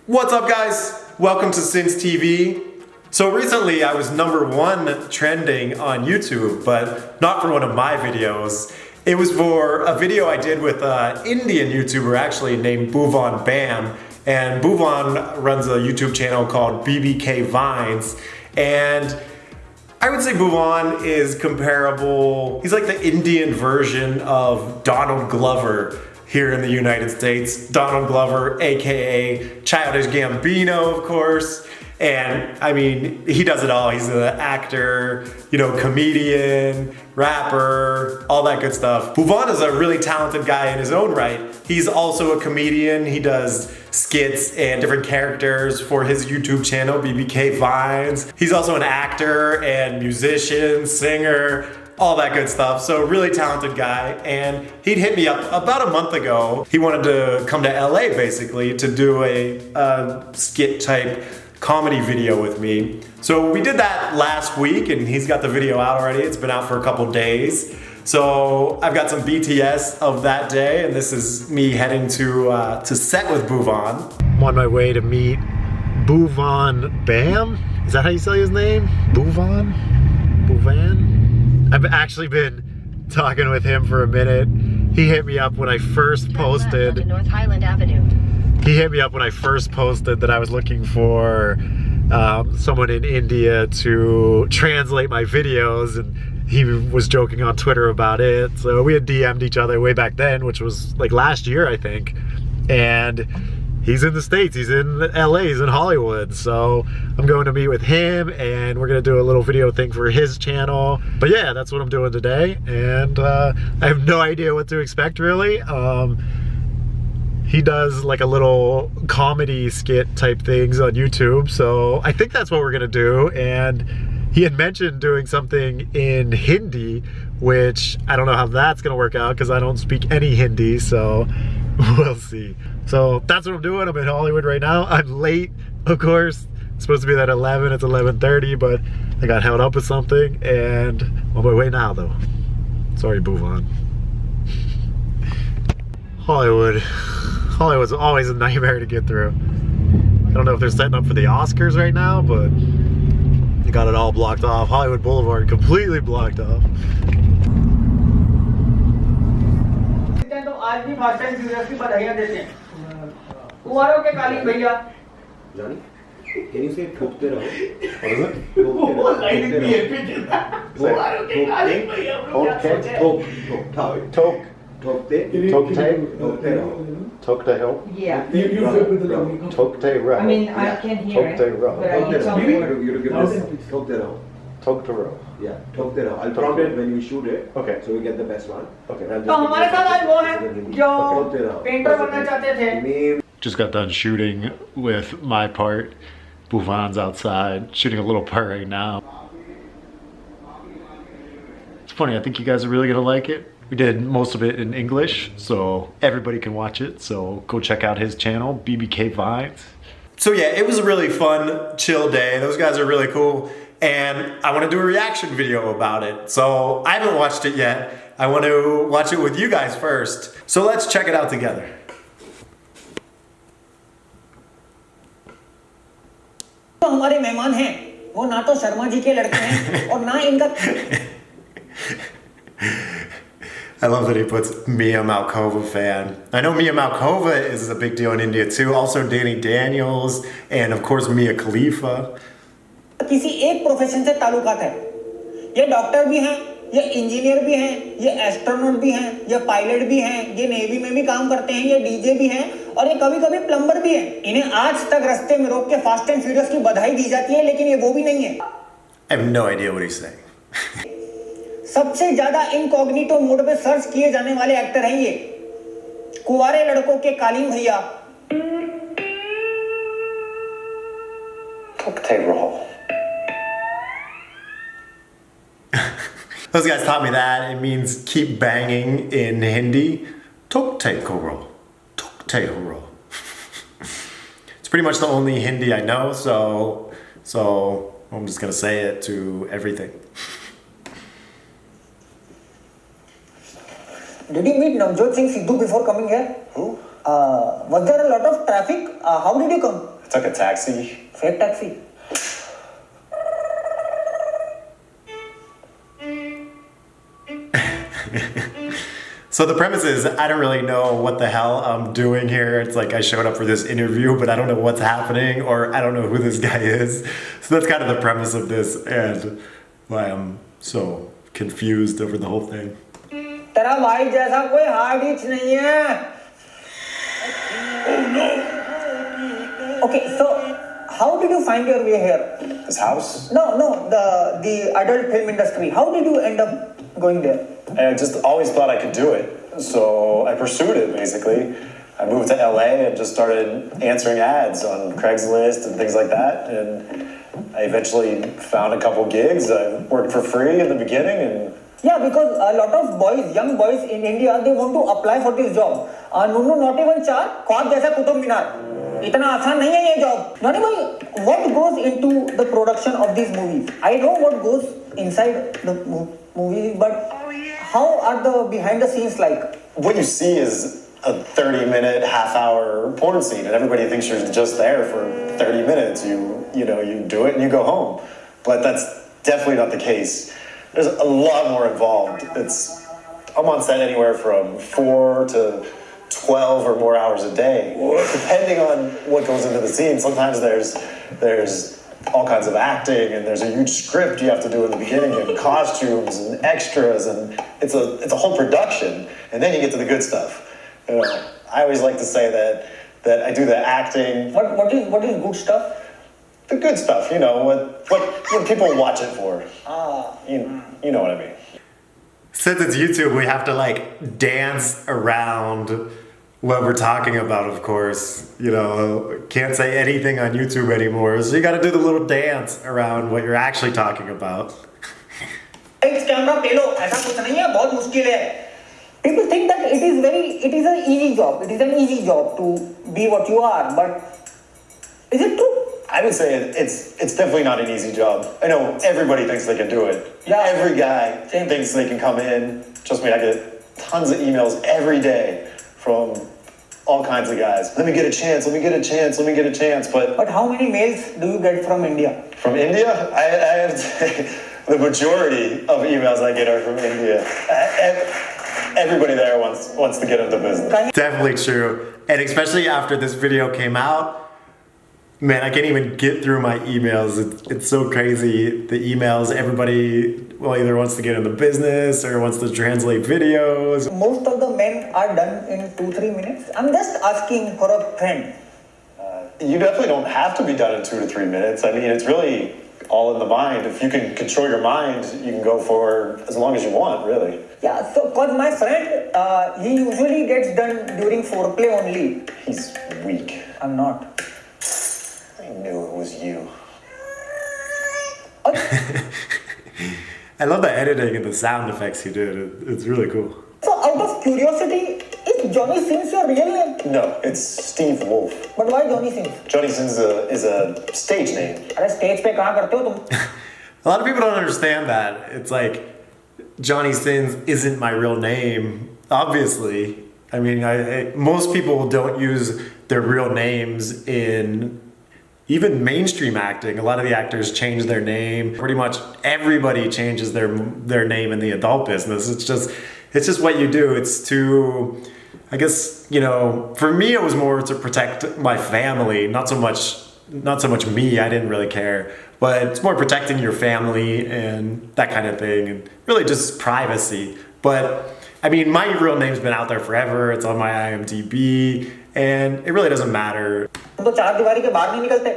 What's up, guys? Welcome to SinsTV. So recently I was #1 trending on YouTube, but not for one of my videos. It was for a video I did with an Indian YouTuber actually named Bhuvan Bam. And Bhuvan runs a YouTube channel called BBK VINES. And I would say Bhuvan is comparable. He's like the Indian version of Donald Glover here in the United States. Donald Glover, AKA Childish Gambino, of course. And I mean, he does it all. He's an actor, comedian, rapper, all that good stuff. Bhuvan is a really talented guy in his own right. He's also a comedian. He does skits and different characters for his YouTube channel, BBK VINES. He's also an actor and musician, singer, all that good stuff. So really talented guy. And he'd hit me up about a month ago. He wanted to come to LA basically to do a skit type comedy video with me. So we did that last week and he's got the video out already. It's been out for a couple days. So I've got some BTS of that day and this is me heading to set with Bhuvan. I'm on my way to meet Bhuvan Bam? Is that how you say his name? Bhuvan? I've actually been talking with him for a minute. He hit me up when I first posted. North Highland Avenue. He hit me up when I first posted that I was looking for someone in India to translate my videos, and he was joking on Twitter about it. So we had DM'd each other way back then, which was like last year, I think. And he's in the States, he's in LA, he's in Hollywood. So I'm going to meet with him and we're gonna do a little video thing for his channel. But yeah, that's what I'm doing today. And I have no idea what to expect really. He does like a little comedy skit type things on YouTube. So I think that's what we're gonna do. And he had mentioned doing something in Hindi, which I don't know how that's gonna work out because I don't speak any Hindi, so we'll see. So that's what I'm doing. I'm in Hollywood right now. I'm late, of course. It's supposed to be at 11, it's 11:30, but I got held up with something and I'm on my way now though. Sorry, Bhuvan. Hollywood's always a nightmare to get through. I don't know if they're setting up for the Oscars right now, but they got it all blocked off. Hollywood Boulevard completely blocked off. आज भी fast and furious की बधाइयां देते हैं कुंवारों के कालीन भैया जानी कैन यू से ठोकते रहो What is it? वो लाइन बीएपी देता कुंवारों के कालीन भैया ठोकते रहो Tokte hill. Yeah. Tokte row. I mean, I can hear it, but I need some more. ठोकते रहो Tokte row. yeah ठोकते रहो I'll prompt it when you shoot it Okay. so we get the best one Okay. तो हमारे साथ आज वो है जो painter बनना चाहते थे name Just got done shooting with my part. Bhuvan's outside, shooting a little part right now. It's funny, I think you guys are really gonna like it. We did most of it in English, so everybody can watch it. So go check out his channel, BBK VINES. So yeah, it was a really fun, chill day. Those guys are really cool. And I want to do a reaction video about it. So I haven't watched it yet. I want to watch it with you guys first. So let's check it out together. तो हमारे मेहमान हैं वो ना तो शर्मा जी के लड़के हैं और ना इनका I love that he puts Mia Malkova fan. I know Mia Malkova is a big deal in India too. Also Danny Daniels and of course Mia Khalifa. किसी एक प्रोफेशन से ताल्लुकात है ये डॉक्टर भी हैं ये इंजीनियर भी हैं ये एस्ट्रोनॉट भी हैं ये पायलट भी हैं ये नेवी में भी काम करते हैं ये डीजे भी हैं और ये कभी-कभी प्लम्बर भी हैं इन्हें आज तक रास्ते में रोक के फास्ट एंड फ्यूरियस की बधाई दी जाती है लेकिन ये वो भी नहीं है I have no idea what he's saying. सबसे ज्यादा इनकॉग्निटो मोड में सर्च किए जाने वाले एक्टर हैं ये कुंवारे लड़कों के कालीन भैया Those guys taught me that. It means keep banging in Hindi. Tokte koro. Tokte horo. It's pretty much the only Hindi I know, so I'm just gonna say it to everything. Did you meet Navjot Singh Sidhu before coming here? who Was there a lot of traffic? How did you come? took a taxi. Fake taxi. So the premise is, I don't really know what the hell I'm doing here. It's like I showed up for this interview, but I don't know what's happening, or I don't know who this guy is. So that's kind of the premise of this, and why I'm so confused over the whole thing. तेरा भाई जैसा कोई hard hits नहीं है. Oh no! Okay, so how did you find your way here? This house? No, the adult film industry. How did you end up going there? I just always thought I could do it. So I pursued it, basically. I moved to LA and just started answering ads on Craigslist and things like that. And I eventually found a couple gigs. I worked for free in the beginning. And yeah, because a lot of boys, young boys in India, they want to apply for this job. No, not even char, ख्वाब जैसा कुतुब मीनार. इतना आसान नहीं है ये job. Nani bhai, what goes into the production of these movies? I know what goes inside the movie, but how are the behind the scenes like? what you see is a 30-minute, half-hour porn scene, and everybody thinks you're just there for 30 minutes. You know, you do it and you go home. But that's definitely not the case. There's a lot more involved. I'm on set anywhere from 4 to 12 or more hours a day, depending on what goes into the scene. Sometimes there's all kinds of acting, and there's a huge script you have to do in the beginning, and costumes and extras, and it's a whole production. And then you get to the good stuff. You know, I always like to say that I do the acting. What is good stuff? The good stuff, you know, what people watch it for. You know what I mean. Since it's YouTube, we have to like dance around what we're talking about, of course. You know, can't say anything on YouTube anymore, so you gotta do the little dance around what you're actually talking about. People think that it is an easy job. It is an easy job to be what you are, but is it true? I would say it's definitely not an easy job. I know everybody thinks they can do it. Yeah. Every guy thinks they can come in. Trust me, I get tons of emails every day from all kinds of guys. Let me get a chance, let me get a chance, let me get a chance. But how many mails do you get from India? From India? I have to say, the majority of emails I get are from India. Everybody there wants to get into business. Definitely true. And especially after this video came out, man, I can't even get through my emails. It's so crazy. The emails, everybody either wants to get into business or wants to translate videos. Most of the men are done in 2-3 minutes. I'm just asking for a friend. You definitely don't have to be done in 2 to 3 minutes. I mean, it's really all in the mind. If you can control your mind, you can go for as long as you want, really. Yeah, so cause my friend, he usually gets done during foreplay only. He's weak. I'm not. I knew it was you. I love the editing and the sound effects he did. It's really cool. So out of curiosity, is Johnny Sins your real name? No, it's Steve Wolf. But why Johnny Sins? Johnny Sins is a stage name. अरे stage पे कहाँ करते हो तुम? A lot of people don't understand that. It's like, Johnny Sins isn't my real name, obviously. I mean, most people don't use their real names in even mainstream acting. A lot of the actors change their name. Pretty much everybody changes their name in the adult business. It's just what you do. It's to, I guess, you know, for me it was more to protect my family, not so much me. I didn't really care. But it's more protecting your family and that kind of thing, and really just privacy. But I mean, my real name's been out there forever. It's on my IMDb, and it really doesn't matter. तो चार दीवारी के बाहर नहीं निकलते.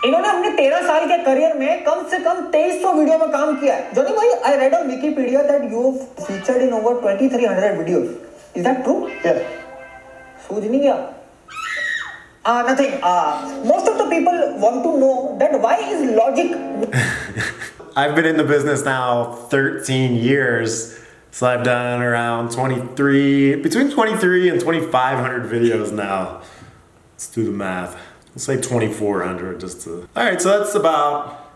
इन्होंने अपने 13 साल के करियर में कम से कम 2300 वीडियो में काम किया है. Johnny भाई, I read on Wikipedia that you've featured in over 2300 videos. Is that true? Yeah. सूझ नहीं गया. Nothing. Most of the people want to know that why is logic. I've been in the business now 13 years. So I've done around between 23 and 2,500 videos now. Let's do the math. Let's say 2,400 just to... All right, so that's about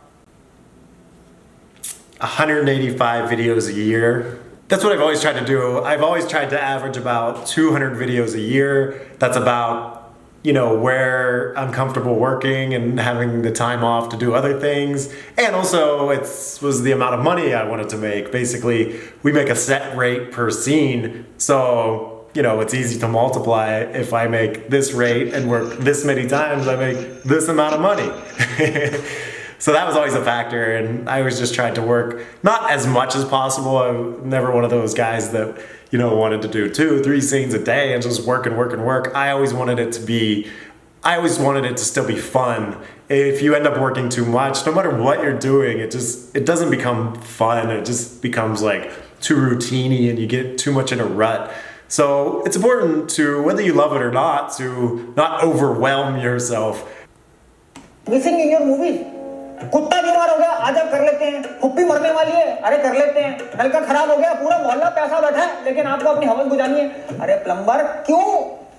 185 videos a year. That's what I've always tried to do. I've always tried to average about 200 videos a year. That's about you know, where I'm comfortable working and having the time off to do other things. And also was the amount of money I wanted to make. Basically, we make a set rate per scene. So, you know, it's easy to multiply. If I make this rate and work this many times, I make this amount of money. So that was always a factor, and I was just trying to work not as much as possible. I'm never one of those guys that, you know, wanted to do 2-3 scenes a day and just work and work and work. I always wanted it to still be fun. If you end up working too much, no matter what you're doing, it doesn't become fun. It just becomes like too routine-y and you get too much in a rut. So it's important to, whether you love it or not, to not overwhelm yourself. Missing in your movies. कुत्ता बीमार हो गया, आज आप कर लेते हैं. फुप्पी मरने वाली है, अरे कर लेते हैं. नलका खराब हो गया, पूरा मोहल्ला पैसा बैठा है, लेकिन आपको अपनी हवस बुझानी है. अरे प्लम्बर क्यों?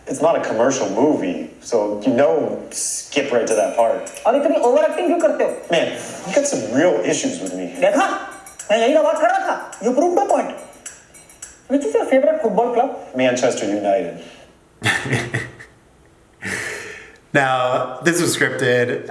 It's not a commercial movie, so you know, skip right to that part. और इतनी ओवर एक्टिंग क्यों करते हो? Man, you got some real issues with me. देखा? मैं यही तो बात कर रहा था. You proved the point. Which is your favorite football club? Manchester United. Now, this was scripted.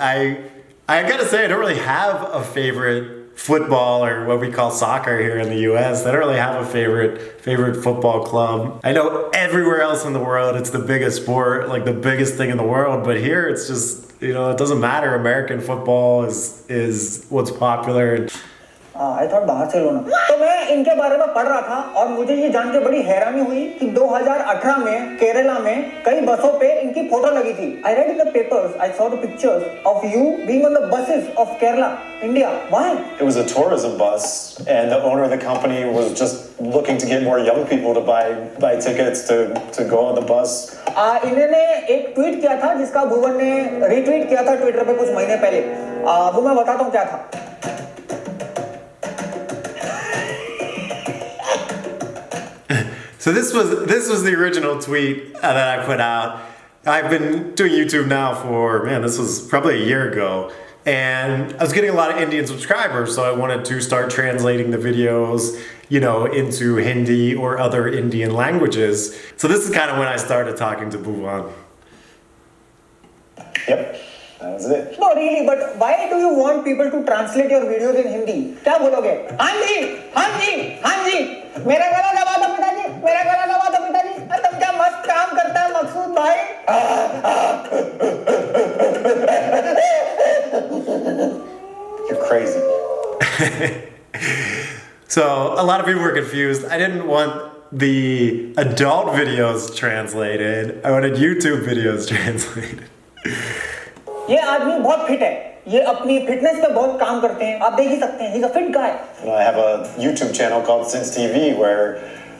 I gotta say, I don't really have a favorite football, or what we call soccer here in the US. I don't really have a favorite football club. I know everywhere else in the world it's the biggest sport, like the biggest thing in the world, but here it's just, you know, it doesn't matter. American football is what's popular. I thought बाहर से लो ना. तो मैं इनके बारे में पढ़ रहा था और मुझे ये जान के बड़ी हैरानी हुई कि 2018 में केरला में कई बसों पे इनकी फोटो लगी थी. I read in the papers, I saw the pictures of you being on the buses of Kerala, India. Why? It was a tourism bus, and the owner of the company was just looking to get more young people to buy tickets to go on the bus. इन्होंने एक tweet किया था जिसका भुवन ने retweet किया था Twitter पे कुछ महीने पहले. वो मैं बताता हूँ क्या था. So this was the original tweet that I put out. I've been doing YouTube now for, man, this was probably a year ago. And I was getting a lot of Indian subscribers, so I wanted to start translating the videos, you know, into Hindi or other Indian languages. So this is kind of when I started talking to Bhuvan. Yep, that was it. No, really, but why do you want people to translate your videos in Hindi? क्या बोलोगे? हाँ जी, हाँ जी, हाँ जी. मेरा गला दबा दो पिताजी, मेरा गला दबा दो पिताजी. तुम क्या मस्त काम करता है मकसूद भाई? You're crazy. So a lot of people were confused. I didn't want the adult videos translated. I wanted YouTube videos translated. ये आदमी बहुत फिट है. ये अपनी फिटनेस पे बहुत काम करते हैं. आप देख ही सकते हैं. He's a fit guy. You know, I have a YouTube channel called SinsTV where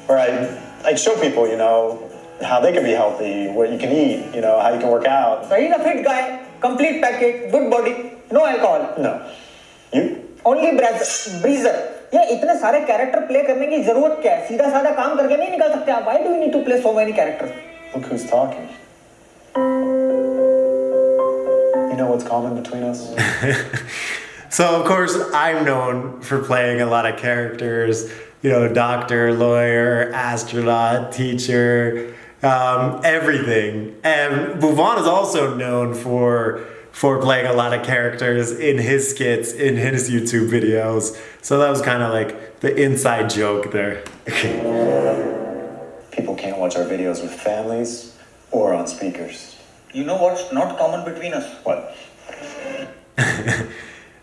I show people, you know, how they can be healthy, what you can eat, you know, how you can work out. So he's a fit guy, complete package, good body, no alcohol. No. You? Only breezer. ये इतने सारे character play करने की जरूरत क्या है? सीधा साधा काम करके नहीं निकल सकते आप. Why do you need to play so many characters? Look who's talking. You know what's common between us? So of course I'm known for playing a lot of characters, you know, doctor, lawyer, astronaut, teacher, everything. And Bhuvan is also known for playing a lot of characters in his skits, in his YouTube videos. So that was kind of like the inside joke there. People can't watch our videos with families or on speakers. You know what's not common between us? What?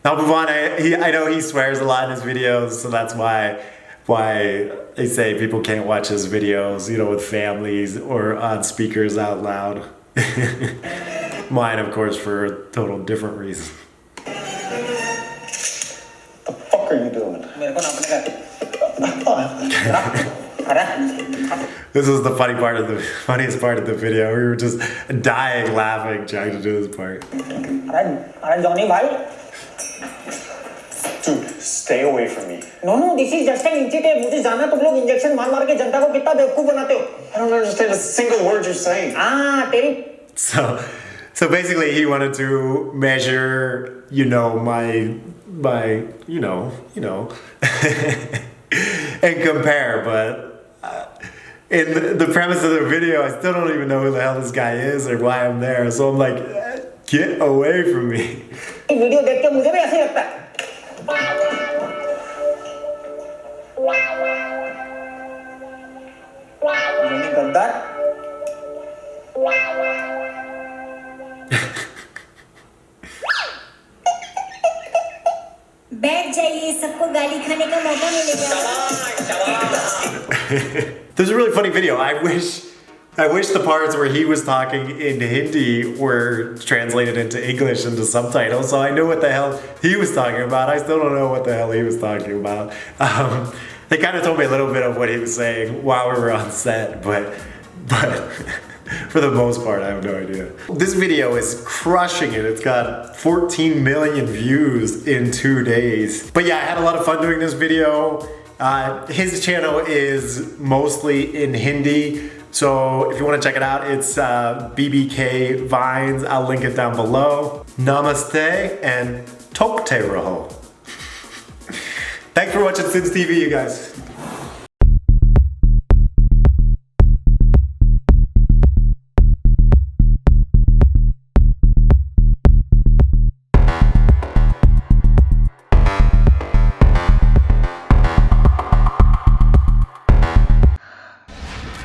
Now Bhuvan, I know he swears a lot in his videos, so that's why they say people can't watch his videos, you know, with families or on speakers out loud. Mine, of course, for a total different reason. The fuck are you doing? This was the funniest part of the video. We were just dying laughing trying to do this part. अरे Johnny भाई. Dude, stay away from me. No, this is just an initiative. मुझे जाना तुम लोग injection मार के जनता को कितना बेवकूफ बनाते हो. I don't understand a single word you're saying. तेरी. So basically he wanted to measure, you know, my you know, and compare, but in the premise of the video, I still don't even know who the hell this guy is or why I'm there. So I'm like, get away from me. Video देख के मुझे भी ऐसे लगता है गद्दार बैठ जाइए सबको गाली खाने का मौका मिलेगा There's a really funny video. I wish the parts where he was talking in Hindi were translated into English into subtitles, so I knew what the hell he was talking about. I still don't know what the hell he was talking about. They kind of told me a little bit of what he was saying while we were on set, but for the most part, I have no idea. This video is crushing it. It's got 14 million views in 2 days. But yeah, I had a lot of fun doing this video. His channel is mostly in Hindi. So if you want to check it out, it's BBK Vines. I'll link it down below. Namaste and Tokte Raho. Thanks for watching SinsTV, you guys.